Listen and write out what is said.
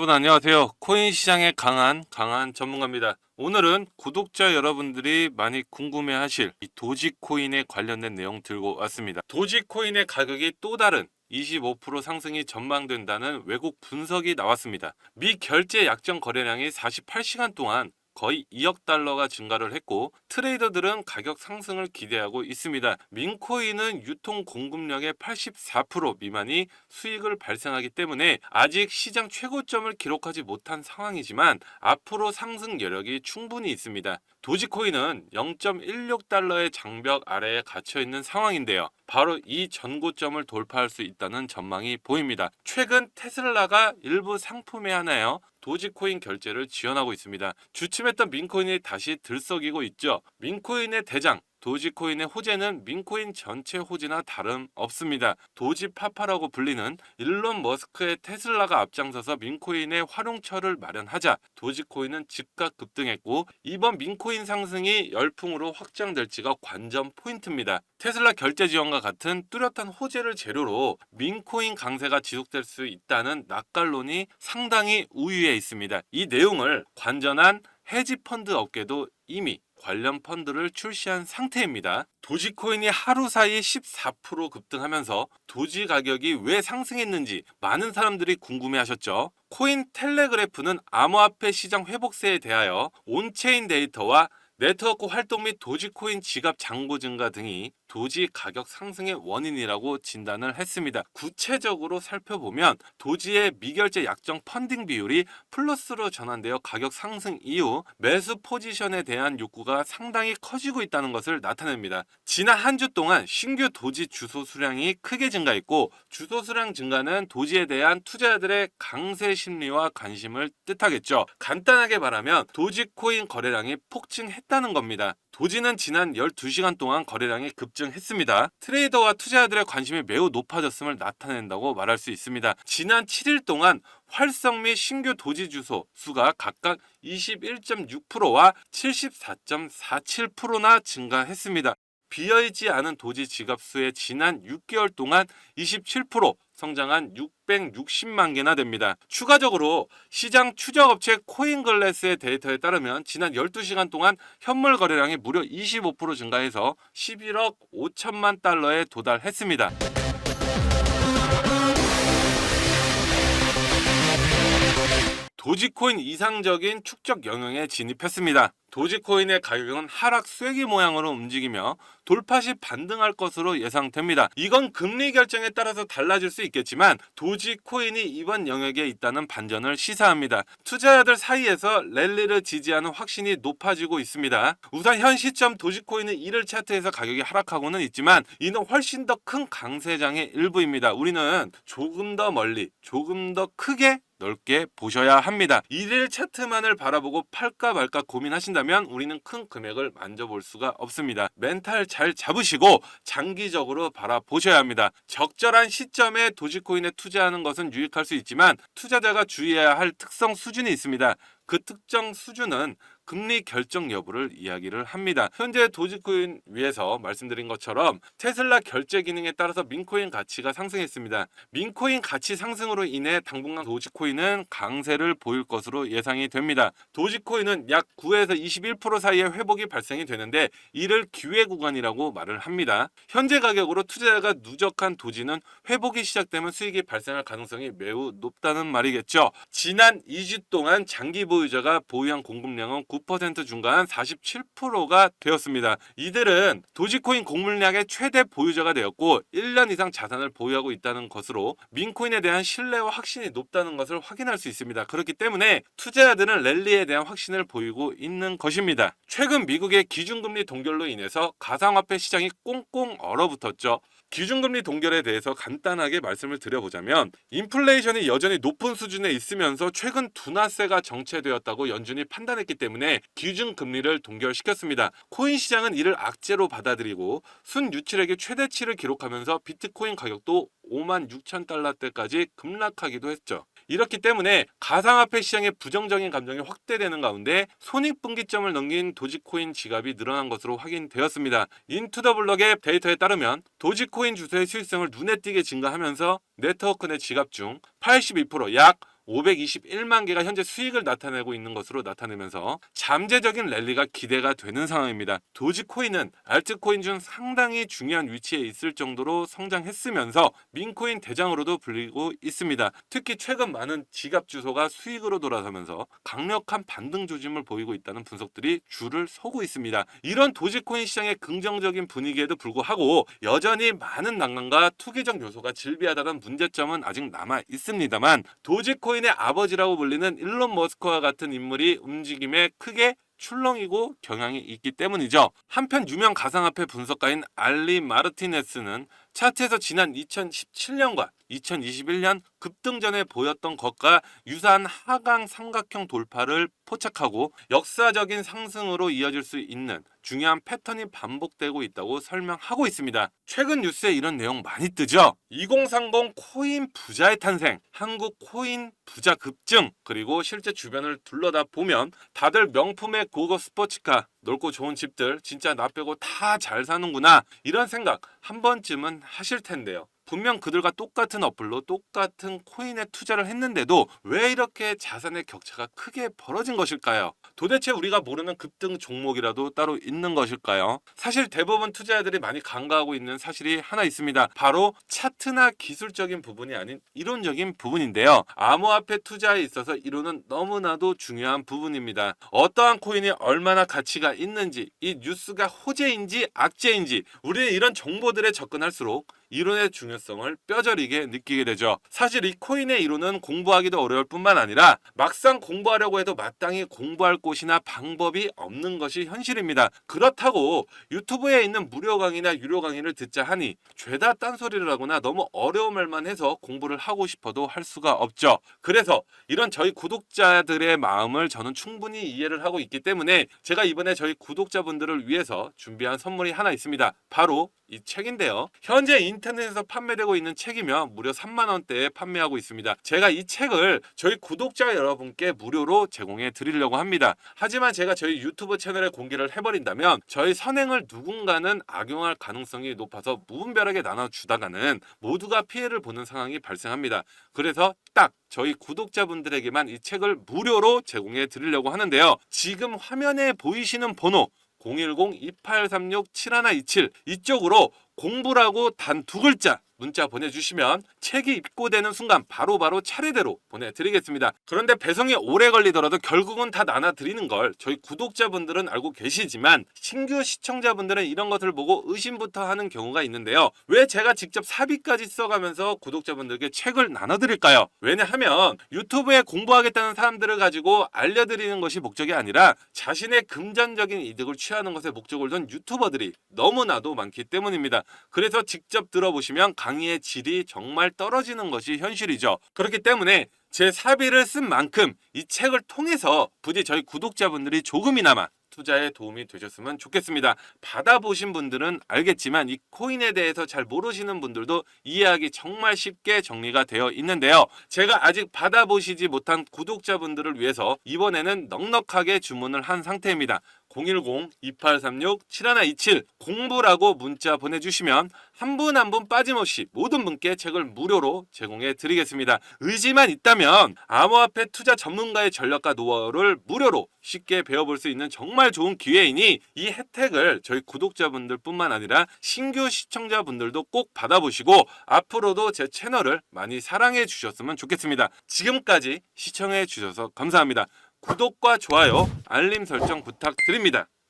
여러분 안녕하세요. 코인 시장에 강한 전문가입니다. 오늘은 구독자 여러분들이 많이 궁금해하실 이 도지코인에 관련된 내용 들고 왔습니다. 도지코인의 가격이 또 다른 25% 상승이 전망된다는 외국 분석이 나왔습니다. 미 결제 약정 거래량이 48시간 동안 거의 2억 달러가 증가를 했고 트레이더들은 가격 상승을 기대하고 있습니다. 민코인은 유통 공급량의 84% 미만이 수익을 발생하기 때문에 아직 시장 최고점을 기록하지 못한 상황이지만 앞으로 상승 여력이 충분히 있습니다. 도지코인은 0.16달러의 장벽 아래에 갇혀 있는 상황인데요. 바로 이 전고점을 돌파할 수 있다는 전망이 보입니다. 최근 테슬라가 일부 상품에 하나요 도지코인 결제를 지원하고 있습니다. 주춤했던 민코인이 다시 들썩이고 있죠. 민코인의 대장 도지코인의 호재는 민코인 전체 호재나 다름없습니다. 도지파파라고 불리는 일론 머스크의 테슬라가 앞장서서 민코인의 활용처를 마련하자 도지코인은 즉각 급등했고 이번 민코인 상승이 열풍으로 확장될지가 관전 포인트입니다. 테슬라 결제 지원과 같은 뚜렷한 호재를 재료로 민코인 강세가 지속될 수 있다는 낙관론이 상당히 우위에 있습니다. 이 내용을 관전한 헤지펀드 업계도 이미 관련 펀드를 출시한 상태입니다. 도지코인이 하루 사이 14% 급등하면서 도지 가격이 왜 상승했는지 많은 사람들이 궁금해하셨죠. 코인 텔레그래프는 암호화폐 시장 회복세에 대하여 온체인 데이터와 네트워크 활동 및 도지코인 지갑 잔고 증가 등이 도지 가격 상승의 원인이라고 진단을 했습니다. 구체적으로 살펴보면 도지의 미결제 약정 펀딩 비율이 플러스로 전환되어 가격 상승 이후 매수 포지션에 대한 욕구가 상당히 커지고 있다는 것을 나타냅니다. 지난 한 주 동안 신규 도지 주소 수량이 크게 증가했고 주소 수량 증가는 도지에 대한 투자자들의 강세 심리와 관심을 뜻하겠죠. 간단하게 말하면 도지코인 거래량이 폭증했다는 겁니다. 도지는 지난 12시간 동안 거래량이 급증했습니다. 트레이더와 투자자들의 관심이 매우 높아졌음을 나타낸다고 말할 수 있습니다. 지난 7일 동안 활성 및 신규 도지 주소 수가 각각 21.6%와 74.47%나 증가했습니다. 비어있지 않은 도지 지갑 수의 지난 6개월 동안 27% 성장한 660만 개나 됩니다. 추가적으로 시장 추적업체 코인글래스의 데이터에 따르면 지난 12시간 동안 현물 거래량이 무려 25% 증가해서 11억 5천만 달러에 도달했습니다. 도지코인 이상적인 축적 영역에 진입했습니다. 도지코인의 가격은 하락 쐐기 모양으로 움직이며 돌파 시 반등할 것으로 예상됩니다. 이건 금리 결정에 따라서 달라질 수 있겠지만 도지코인이 이번 영역에 있다는 반전을 시사합니다. 투자자들 사이에서 랠리를 지지하는 확신이 높아지고 있습니다. 우선 현 시점 도지코인은 1일 차트에서 가격이 하락하고는 있지만 이는 훨씬 더 큰 강세장의 일부입니다. 우리는 조금 더 멀리, 조금 더 크게 넓게 보셔야 합니다. 1일 차트만을 바라보고 팔까 말까 고민하신다면 우리는 큰 금액을 만져볼 수가 없습니다. 멘탈 잘 잡으시고 장기적으로 바라보셔야 합니다. 적절한 시점에 도지코인에 투자하는 것은 유익할 수 있지만 투자자가 주의해야 할 특성 수준이 있습니다. 그 특정 수준은 금리 결정 여부를 이야기를 합니다. 현재 도지코인 위에서 말씀드린 것처럼 테슬라 결제 기능에 따라서 민코인 가치가 상승했습니다. 민코인 가치 상승으로 인해 당분간 도지코인은 강세를 보일 것으로 예상이 됩니다. 도지코인은 약 9에서 21% 사이의 회복이 발생이 되는데 이를 기회 구간이라고 말을 합니다. 현재 가격으로 투자자가 누적한 도지는 회복이 시작되면 수익이 발생할 가능성이 매우 높다는 말이겠죠. 지난 2주 동안 장기 보유자가 보유한 공급량은 9% 증가한 47%가 되었습니다. 이들은 도지코인 공급량의 최대 보유자가 되었고 1년 이상 자산을 보유하고 있다는 것으로 민코인에 대한 신뢰와 확신이 높다는 것을 확인할 수 있습니다. 그렇기 때문에 투자자들은 랠리에 대한 확신을 보이고 있는 것입니다. 최근 미국의 기준금리 동결로 인해서 가상화폐 시장이 꽁꽁 얼어붙었죠. 기준금리 동결에 대해서 간단하게 말씀을 드려보자면 인플레이션이 여전히 높은 수준에 있으면서 최근 둔화세가 정체되었다고 연준이 판단했기 때문에 기준금리를 동결시켰습니다. 코인 시장은 이를 악재로 받아들이고 순유출액의 최대치를 기록하면서 비트코인 가격도 56,000달러대까지 급락하기도 했죠. 이렇기 때문에 가상화폐 시장의 부정적인 감정이 확대되는 가운데 손익분기점을 넘긴 도지코인 지갑이 늘어난 것으로 확인되었습니다. 인투더블럭의 데이터에 따르면 도지코인 주소의 수익성을 눈에 띄게 증가하면서 네트워크 내 지갑 중 82%, 약 521만 개가 현재 수익을 나타내고 있는 것으로 나타내면서 잠재적인 랠리가 기대가 되는 상황입니다. 도지코인은 알트코인 중 상당히 중요한 위치에 있을 정도로 성장했으면서 민코인 대장으로도 불리고 있습니다. 특히 최근 많은 지갑 주소가 수익으로 돌아서면서 강력한 반등 조짐을 보이고 있다는 분석들이 줄을 서고 있습니다. 이런 도지코인 시장의 긍정적인 분위기에도 불구하고 여전히 많은 난관과 투기적 요소가 질비하다는 문제점은 아직 남아 있습니다만, 도지코인의 아버지라고 불리는 일론 머스크와 같은 인물이 움직임에 크게 출렁이고 경향이 있기 때문이죠. 한편 유명 가상화폐 분석가인 알리 마르티네스는 차트에서 지난 2017년과 2021년 급등 전에 보였던 것과 유사한 하강 삼각형 돌파를 포착하고 역사적인 상승으로 이어질 수 있는 중요한 패턴이 반복되고 있다고 설명하고 있습니다. 최근 뉴스에 이런 내용 많이 뜨죠. 2030 코인 부자의 탄생, 한국 코인 부자 급증, 그리고 실제 주변을 둘러다 보면 다들 명품의 고급 스포츠카, 넓고 좋은 집들, 진짜 나 빼고 다 잘 사는구나, 이런 생각 한 번쯤은 하실 텐데요. 분명 그들과 똑같은 어플로 똑같은 코인에 투자를 했는데도 왜 이렇게 자산의 격차가 크게 벌어진 것일까요? 도대체 우리가 모르는 급등 종목이라도 따로 있는 것일까요? 사실 대부분 투자자들이 많이 간과하고 있는 사실이 하나 있습니다. 바로 차트나 기술적인 부분이 아닌 이론적인 부분인데요. 암호화폐 투자에 있어서 이론은 너무나도 중요한 부분입니다. 어떠한 코인이 얼마나 가치가 있는지, 이 뉴스가 호재인지 악재인지, 우리는 이런 정보들에 접근할수록 이론의 중요성을 뼈저리게 느끼게 되죠. 사실 이 코인의 이론은 공부하기도 어려울 뿐만 아니라 막상 공부하려고 해도 마땅히 공부할 곳이나 방법이 없는 것이 현실입니다. 그렇다고 유튜브에 있는 무료 강의나 유료 강의를 듣자 하니 죄다 딴소리를 하거나 너무 어려운 말만 해서 공부를 하고 싶어도 할 수가 없죠. 그래서 이런 저희 구독자들의 마음을 저는 충분히 이해를 하고 있기 때문에 제가 이번에 저희 구독자분들을 위해서 준비한 선물이 하나 있습니다. 바로 이 책인데요. 현재 인터넷에서 판매되고 있는 책이며 무려 3만 원대에 판매하고 있습니다. 제가 이 책을 저희 구독자 여러분께 무료로 제공해 드리려고 합니다. 하지만 제가 저희 유튜브 채널에 공개를 해버린다면 저희 선행을 누군가는 악용할 가능성이 높아서 무분별하게 나눠주다가는 모두가 피해를 보는 상황이 발생합니다. 그래서 딱 저희 구독자분들에게만 이 책을 무료로 제공해 드리려고 하는데요. 지금 화면에 보이시는 번호 010-2836-7127 이쪽으로 공부라고 단 2글자 문자 보내주시면 책이 입고되는 순간 바로바로 차례대로 보내드리겠습니다. 그런데 배송이 오래 걸리더라도 결국은 다 나눠드리는 걸 저희 구독자분들은 알고 계시지만 신규 시청자분들은 이런 것을 보고 의심부터 하는 경우가 있는데요. 왜 제가 직접 사비까지 써가면서 구독자분들께 책을 나눠드릴까요? 왜냐하면 유튜브에 공부하겠다는 사람들을 가지고 알려드리는 것이 목적이 아니라 자신의 금전적인 이득을 취하는 것에 목적을 둔 유튜버들이 너무나도 많기 때문입니다. 그래서 직접 들어보시면 강의의 질이 정말 떨어지는 것이 현실이죠. 그렇기 때문에 제 사비를 쓴 만큼 이 책을 통해서 부디 저희 구독자분들이 조금이나마 투자에 도움이 되셨으면 좋겠습니다. 받아보신 분들은 알겠지만 이 코인에 대해서 잘 모르시는 분들도 이해하기 정말 쉽게 정리가 되어 있는데요. 제가 아직 받아보시지 못한 구독자분들을 위해서 이번에는 넉넉하게 주문을 한 상태입니다. 010-2836-7127 공부라고 문자 보내주시면 한 분 한 분 빠짐없이 모든 분께 책을 무료로 제공해 드리겠습니다. 의지만 있다면 암호화폐 투자 전문가의 전략과 노하우를 무료로 쉽게 배워볼 수 있는 정말 좋은 기회이니 이 혜택을 저희 구독자분들 뿐만 아니라 신규 시청자분들도 꼭 받아보시고 앞으로도 제 채널을 많이 사랑해 주셨으면 좋겠습니다. 지금까지 시청해 주셔서 감사합니다. 구독과 좋아요, 알림 설정 부탁드립니다.